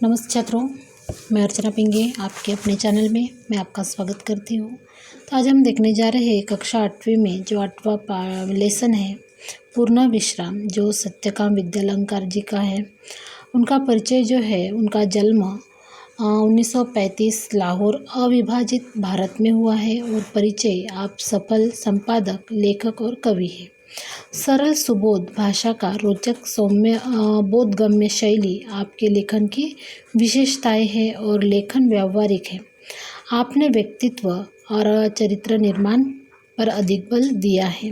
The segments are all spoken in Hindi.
नमस्ते छात्रों, मैं अर्चना पिंगे आपके अपने चैनल में मैं आपका स्वागत करती हूँ। तो आज हम देखने जा रहे हैं कक्षा 8वीं में जो 8वां लेसन है पूर्ण विश्राम, जो सत्यकाम विद्यालंकार जी का है। उनका परिचय जो है, उनका जन्म 1935 लाहौर अविभाजित भारत में हुआ है और परिचय आप सफल संपादक, लेखक और कवि हैं। सरल सुबोध भाषा का रोचक सौम्य बोधगम्य शैली आपके लेखन की विशेषताएं है और लेखन व्यावहारिक है। आपने व्यक्तित्व और चरित्र निर्माण पर अधिक बल दिया है।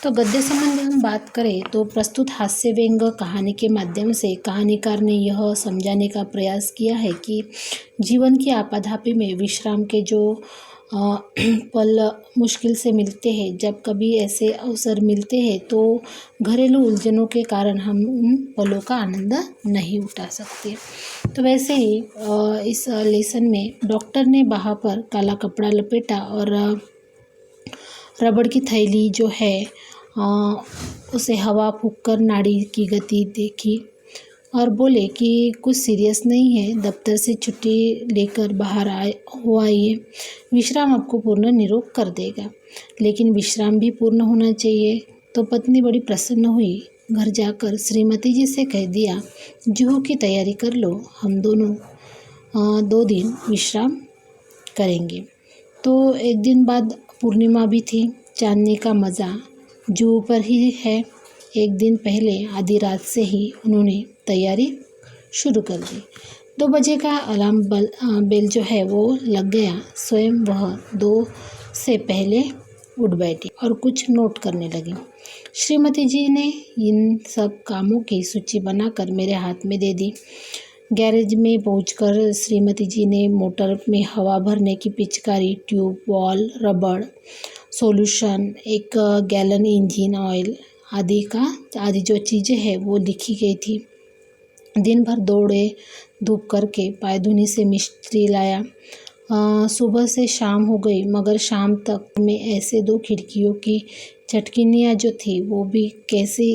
तो गद्य संबंधी हम बात करें तो प्रस्तुत हास्य व्यंग कहानी के माध्यम से कहानीकार ने यह समझाने का प्रयास किया है कि जीवन की आपाधापी में विश्राम के जो पल मुश्किल से मिलते हैं, जब कभी ऐसे अवसर मिलते हैं तो घरेलू उलझनों के कारण हम उन पलों का आनंद नहीं उठा सकते। तो वैसे ही इस लेसन में डॉक्टर ने बाह पर काला कपड़ा लपेटा और रबड़ की थैली जो है उसे हवा फूंककर नाड़ी की गति देखी और बोले कि कुछ सीरियस नहीं है, दफ्तर से छुट्टी लेकर बाहर आइए, विश्राम आपको पूर्ण निरोग कर देगा। लेकिन विश्राम भी पूर्ण होना चाहिए। तो पत्नी बड़ी प्रसन्न हुई। घर जाकर श्रीमती जी से कह दिया, जुहू की तैयारी कर लो, हम दोनों 2 दिन विश्राम करेंगे। तो एक दिन बाद पूर्णिमा भी थी। चांदनी का मज़ा जुहू पर ही है। एक दिन पहले आधी रात से ही उन्होंने तैयारी शुरू कर दी। 2 बजे का अलार्म बेल जो है वो लग गया। स्वयं वह 2 से पहले उठ बैठी और कुछ नोट करने लगी। श्रीमती जी ने इन सब कामों की सूची बनाकर मेरे हाथ में दे दी। गैरेज में पहुंचकर श्रीमती जी ने मोटर में हवा भरने की पिचकारी, ट्यूब, बॉल, रबड़, सॉल्यूशन, 1 गैलन इंजन ऑयल आदि जो चीज़ें हैं वो लिखी गई थी। दिन भर दौड़े धूप करके पायधुनी से मिस्त्री लाया। सुबह से शाम हो गई, मगर शाम तक में ऐसे 2 खिड़कियों की चटकिनियाँ जो थी वो भी कसी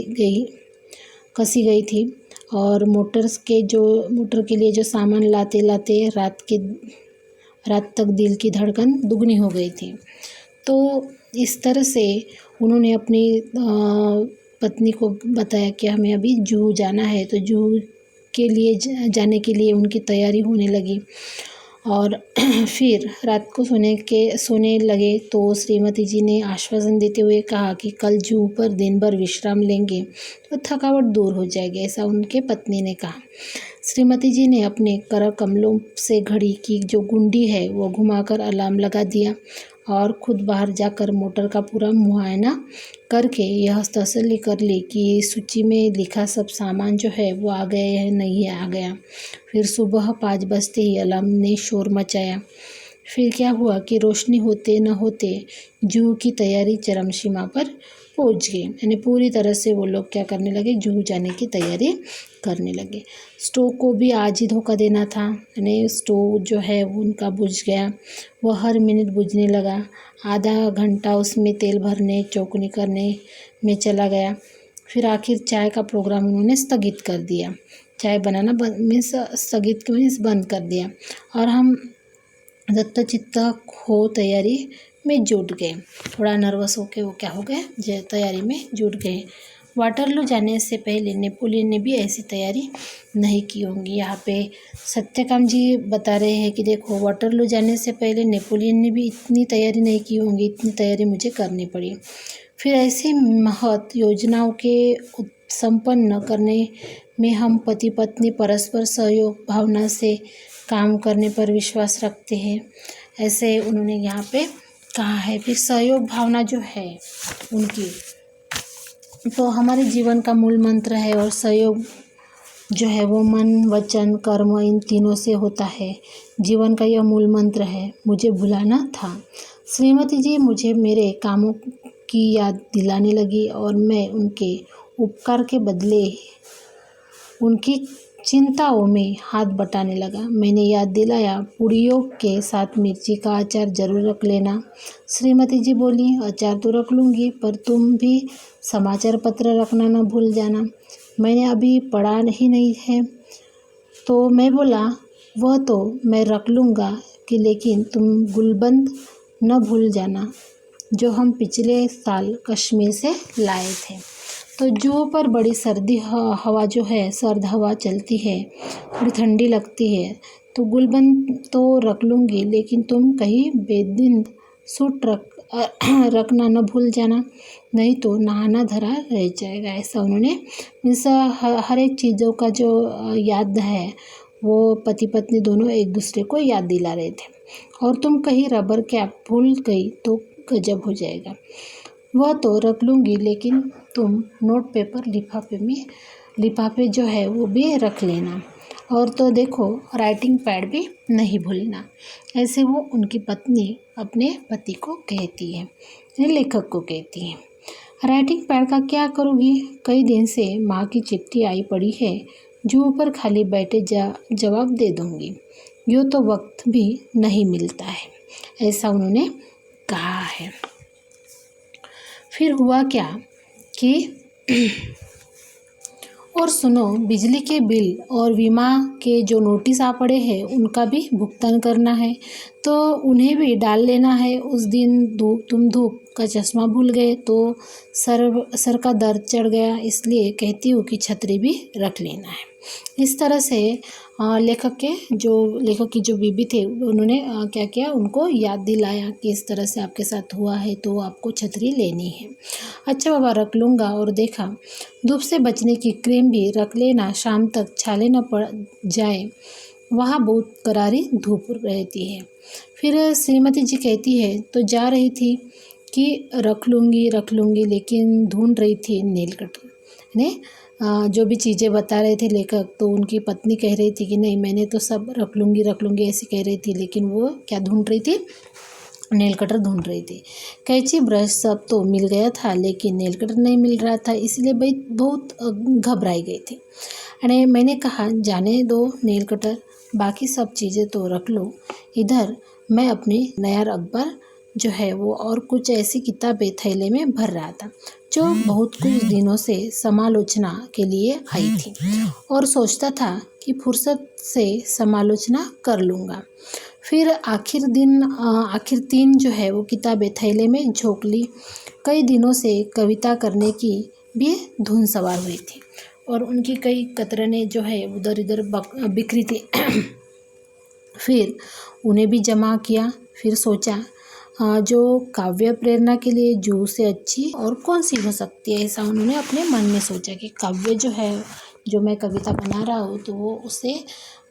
गई थी और मोटर के लिए जो सामान लाते लाते रात तक दिल की धड़कन दुगनी हो गई थी। तो इस तरह से उन्होंने अपनी पत्नी को बताया कि हमें अभी जुहू जाना है। तो जुहू के लिए जाने के लिए उनकी तैयारी होने लगी और फिर रात को सोने लगे तो श्रीमती जी ने आश्वासन देते हुए कहा कि कल जुहू पर दिन भर विश्राम लेंगे तो थकावट दूर हो जाएगी, ऐसा उनके पत्नी ने कहा। श्रीमती जी ने अपने कर कमलों से घड़ी की जो गुंडी है वो घुमाकर अलार्म लगा दिया और खुद बाहर जाकर मोटर का पूरा मुआयना करके यह तसल्ली कर ली कि सूची में लिखा सब सामान जो है वो आ गया है नहीं आ गया। फिर सुबह 5 बजते ही अलार्म ने शोर मचाया। फिर क्या हुआ कि रोशनी होते न होते जुहू की तैयारी चरमसीमा पर पहुंच गई। यानी पूरी तरह से वो लोग क्या करने लगे, जुहू जाने की तैयारी करने लगे। स्टोव को भी आज ही धोखा देना था, यानी स्टोव जो है वो उनका बुझ गया। वह हर मिनट बुझने लगा। आधा घंटा उसमें तेल भरने चौकनी करने में चला गया। फिर आखिर चाय का प्रोग्राम उन्होंने स्थगित कर दिया। चाय बनाना बंद कर दिया और हम दत्तचित्त हो तैयारी में जुट गए। थोड़ा नर्वस होके वो क्या हो गए, तैयारी में जुट गए। वाटरलू जाने से पहले नेपोलियन ने भी ऐसी तैयारी नहीं की होंगी। यहाँ पे सत्यकाम जी बता रहे हैं कि देखो, वाटरलू जाने से पहले नेपोलियन ने भी इतनी तैयारी नहीं की होंगी, इतनी तैयारी मुझे करनी पड़ी। फिर ऐसी महत योजनाओं के संपन्न करने में हम पति पत्नी परस्पर सहयोग भावना से काम करने पर विश्वास रखते हैं, ऐसे उन्होंने यहाँ पे कहा है। फिर सहयोग भावना जो है उनकी, तो हमारे जीवन का मूल मंत्र है और सहयोग जो है वो मन, वचन, कर्म इन तीनों से होता है। जीवन का यह मूल मंत्र है। मुझे भुलाना था। श्रीमती जी मुझे मेरे कामों की याद दिलाने लगी और मैं उनके उपकार के बदले उनकी चिंताओं में हाथ बटाने लगा। मैंने याद दिलाया, पूड़ियों के साथ मिर्ची का अचार जरूर रख लेना। श्रीमती जी बोली, अचार तो रख लूँगी, पर तुम भी समाचार पत्र रखना न भूल जाना। मैंने अभी पढ़ा ही नहीं है। तो मैं बोला, वह तो मैं रख लूँगा कि लेकिन तुम गुलबंद न भूल जाना जो हम पिछले साल कश्मीर से लाए थे। तो जूह पर बड़ी सर्दी हवा जो है, सर्द हवा चलती है, थोड़ी ठंडी लगती है। तो गुलबंद तो रख लूँगी लेकिन तुम कहीं बेदिन सूट रखना न भूल जाना, नहीं तो नहाना धरा रह जाएगा। ऐसा उन्होंने मीन्स हर एक चीज़ों का जो याद है वो पति पत्नी दोनों एक दूसरे को याद दिला रहे थे। और तुम कहीं रबर कैप भूल गई तो गजब हो जाएगा। वह तो रख लूँगी लेकिन तुम नोट पेपर लिफाफे जो है वो भी रख लेना। और तो देखो राइटिंग पैड भी नहीं भूलना। ऐसे वो उनकी पत्नी अपने पति को कहती है, लेखक को कहती है। राइटिंग पैड का क्या करूँगी? कई दिन से माँ की चिट्ठी आई पड़ी है, जो ऊपर खाली बैठे जवाब दे दूँगी। यूँ तो वक्त भी नहीं मिलता है। ऐसा उन्होंने कहा है। फिर हुआ क्या कि और सुनो, बिजली के बिल और बीमा के जो नोटिस आ पड़े हैं उनका भी भुगतान करना है, तो उन्हें भी डाल लेना है। उस दिन तुम धूप का चश्मा भूल गए तो सर का दर्द चढ़ गया, इसलिए कहती हूँ कि छतरी भी रख लेना है। इस तरह से लेखक की जो बीबी थे उन्होंने क्या किया, उनको याद दिलाया कि इस तरह से आपके साथ हुआ है तो आपको छतरी लेनी है। अच्छा बाबा रख लूँगा। और देखा, धूप से बचने की क्रीम भी रख लेना, शाम तक छाले न पड़ जाए, वहाँ बहुत करारी धूप रहती है। फिर श्रीमती जी कहती है, तो जा रही थी कि रख लूँगी लेकिन ढूंढ रही थी नेल कटर ने। जो भी चीज़ें बता रहे थे लेखक, तो उनकी पत्नी कह रही थी कि नहीं मैंने तो सब रख लूँगी ऐसी कह रही थी, लेकिन वो क्या ढूंढ रही थी? नेल कटर ढूंढ रही थी। कैंची ब्रश सब तो मिल गया था लेकिन नेल कटर नहीं मिल रहा था, इसलिए भाई बहुत घबराई गई थी। अरे मैंने कहा जाने दो नेल कटर, बाकी सब चीज़ें तो रख लो। इधर मैं अपनी नया अखबार जो है वो और कुछ ऐसी किताबें थैले में भर रहा था जो बहुत कुछ दिनों से समालोचना के लिए आई थी, और सोचता था कि फुर्सत से समालोचना कर लूँगा। फिर आखिर 3 जो है वो किताबें थैले में झोंक ली। कई दिनों से कविता करने की भी धुन सवार हुई थी और उनकी कई कतरनें जो है उधर इधर बिखरी थी। फिर उन्हें भी जमा किया। फिर सोचा, जो काव्य प्रेरणा के लिए जूह से अच्छी और कौन सी हो सकती है। ऐसा उन्होंने अपने मन में सोचा कि काव्य जो है, जो मैं कविता बना रहा हूँ तो वो उससे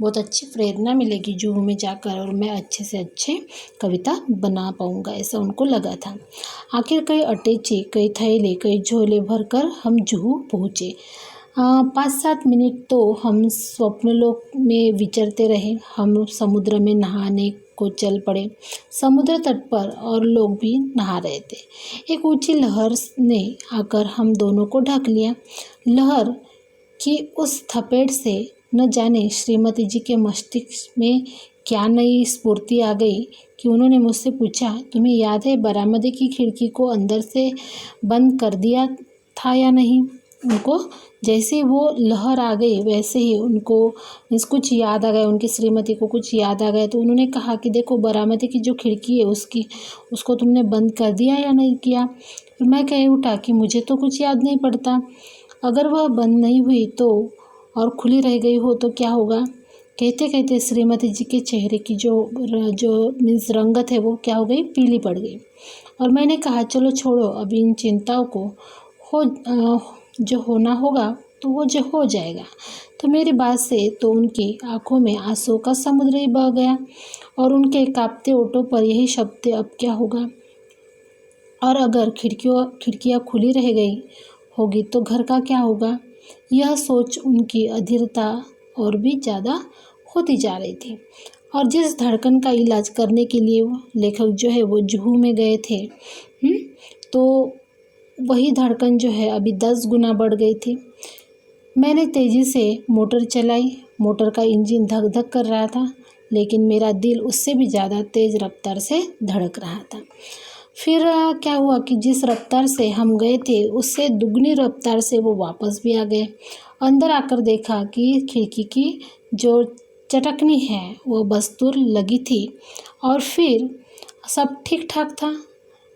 बहुत अच्छी प्रेरणा मिलेगी जूह में जाकर, और मैं अच्छे से अच्छे कविता बना पाऊँगा, ऐसा उनको लगा था। आखिर कई अटैची, कई थैले, कई झोले भरकर हम जूह पहुँचे। 5-7 मिनट तो हम स्वप्नलोक में विचरते रहे। हम समुद्र में नहाने को चल पड़े। समुद्र तट पर और लोग भी नहा रहे थे। एक ऊंची लहर ने आकर हम दोनों को ढक लिया। लहर की उस थपेड़ से न जाने श्रीमती जी के मस्तिष्क में क्या नई स्फूर्ति आ गई कि उन्होंने मुझसे पूछा, तुम्हें याद है बरामदे की खिड़की को अंदर से बंद कर दिया था या नहीं? उनको जैसे वो लहर आ गई वैसे ही उनको कुछ याद आ गया, उनकी श्रीमती को कुछ याद आ गया। तो उन्होंने कहा कि देखो बरामदे की जो खिड़की है उसको तुमने बंद कर दिया या नहीं किया? फिर मैं कह उठा कि मुझे तो कुछ याद नहीं पड़ता। अगर वह बंद नहीं हुई तो और खुली रह गई हो तो क्या होगा? कहते कहते श्रीमती जी के चेहरे की जो मीन्स रंगत है वो क्या हो गई, पीली पड़ गई। और मैंने कहा चलो छोड़ो, अब इन चिंताओं को जो होना होगा तो वो जो हो जाएगा। तो मेरी बात से तो उनकी आंखों में आंसू का समुद्र ही बह गया और उनके कांपते ओठों पर यही शब्द, अब क्या होगा? और अगर खिड़कियाँ खुली रह गई होगी तो घर का क्या होगा? यह सोच उनकी अधीरता और भी ज़्यादा होती जा रही थी। और जिस धड़कन का इलाज करने के लिए वो लेखक जो है वो जूहू में गए थे, तो वही धड़कन जो है अभी 10 गुना बढ़ गई थी। मैंने तेज़ी से मोटर चलाई। मोटर का इंजन धक धक कर रहा था, लेकिन मेरा दिल उससे भी ज़्यादा तेज़ रफ्तार से धड़क रहा था। फिर क्या हुआ कि जिस रफ्तार से हम गए थे उससे दुगनी रफ्तार से वो वापस भी आ गए। अंदर आकर देखा कि खिड़की की जो चटकनी है वो बस दूर लगी थी और फिर सब ठीक ठाक था।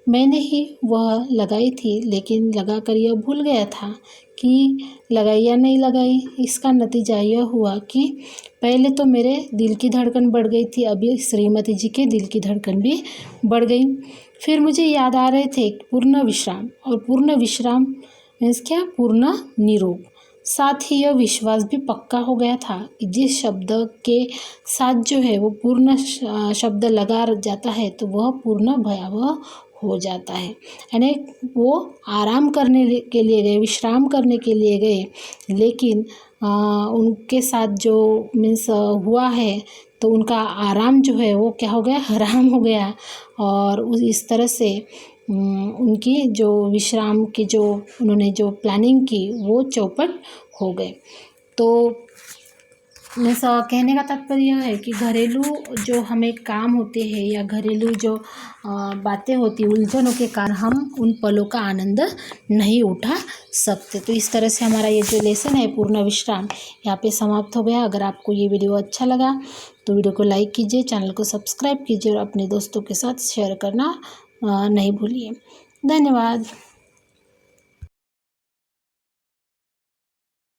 मैंने ही वह लगाई थी, लेकिन लगा कर यह भूल गया था कि लगाई या नहीं लगाई। इसका नतीजा यह हुआ कि पहले तो मेरे दिल की धड़कन बढ़ गई थी, अभी श्रीमती जी के दिल की धड़कन भी बढ़ गई। फिर मुझे याद आ रहे थे पूर्ण विश्राम, और पूर्ण विश्राम मीन्स क्या, पूर्ण निरोग। साथ ही यह विश्वास भी पक्का हो गया था कि जिस शब्द के साथ जो है वो पूर्ण शब्द लगा जाता है तो वह पूर्ण भयावह हो जाता है। यानी वो आराम करने के लिए गए, विश्राम करने के लिए गए, लेकिन उनके साथ जो मीन्स हुआ है तो उनका आराम जो है वो क्या हो गया, हराम हो गया। और इस तरह से उनकी जो विश्राम की जो उन्होंने जो प्लानिंग की वो चौपट हो गए। तो मेरा कहने का तात्पर्य यह है कि घरेलू जो हमें काम होते हैं या घरेलू जो बातें होती, उलझनों के कारण हम उन पलों का आनंद नहीं उठा सकते। तो इस तरह से हमारा ये जो लेसन है पूर्ण विश्राम यहाँ पे समाप्त हो गया। अगर आपको ये वीडियो अच्छा लगा तो वीडियो को लाइक कीजिए, चैनल को सब्सक्राइब कीजिए और अपने दोस्तों के साथ शेयर करना नहीं भूलिए। धन्यवाद।